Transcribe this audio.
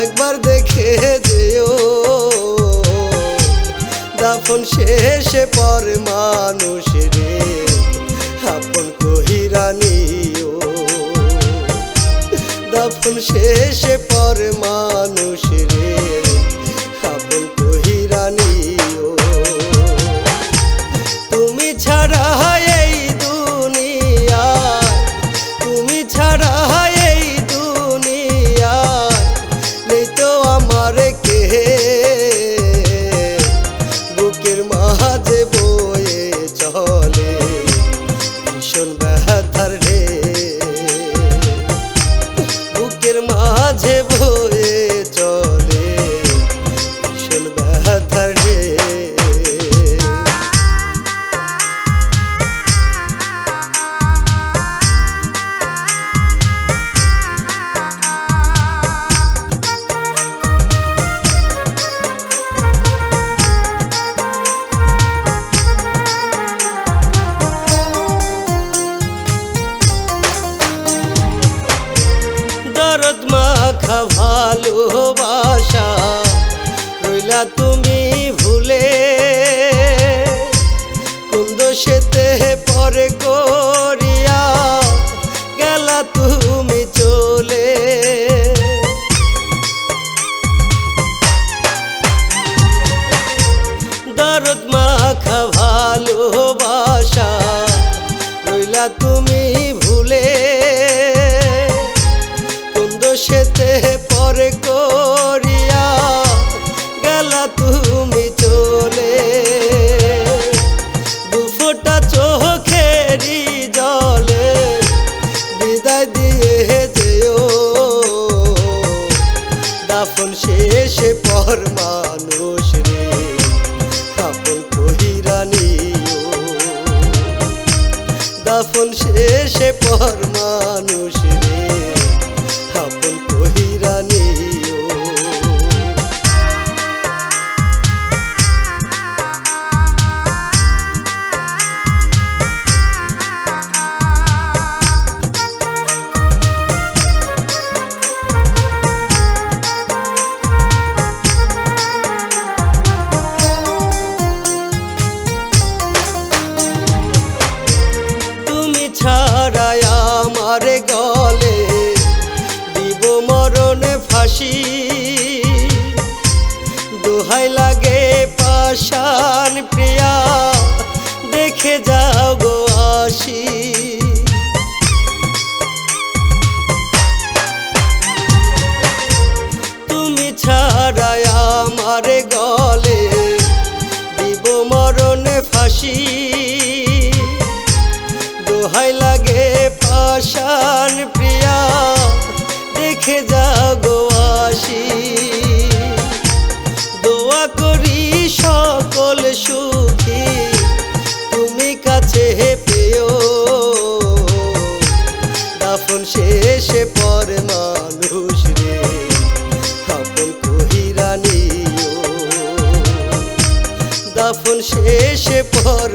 একবার দেখে যেও দাফন শেষে পর মানুষ রে আপন কহিরা নিও। দাফন শেষে পর মানুষ রে আপন কহিরা নিও। তুমি ছাড়া এই দুনিয়া, তুমি ছাড়া এই দুনিয়া নেই তো আমার কে। বুকের মাঝে বয়ে চলে ভীষণ ব্যথার রে, বুকের মাঝে বয়ে চলে ভীষণ ব্যথার রে। দরদ মাখা ভালোবাসা রইলা তুমি ভুলে, কোন দোষেতে পরে করিয়া গেলা তুমি চলে। দরদ মাখা ভালোবাসা রইলা তুমি ভুলে, সেতে পরে করিয়া গেলা তুমি চলে। দুফোঁটা চোখেরই জলে বিদায় দিয়ে যেও দাফন শেষে পর মানুষ রে আপন কহিরা নিও। দাফন শেষে পর মানুষ রে আপন কহিরা নিও। তুমি ছাড়া আমার গলে দিব মরণে ফাঁসি, দোহাই লাগে পাষাণ প্রিয়া দেখে যাও গো আসি। তুমি ছাড়া আমার গলে দিব মরণে ফাঁসি, দোহাই লাগে পাষাণ প্রিয়া দেখে যাও গো আসি। দোয়া করি সকল সুখী তুমি কাছে পেও, দাফন শেষে পর মানুষ রে আপন কহিরা নিও। দাফন শেষে পর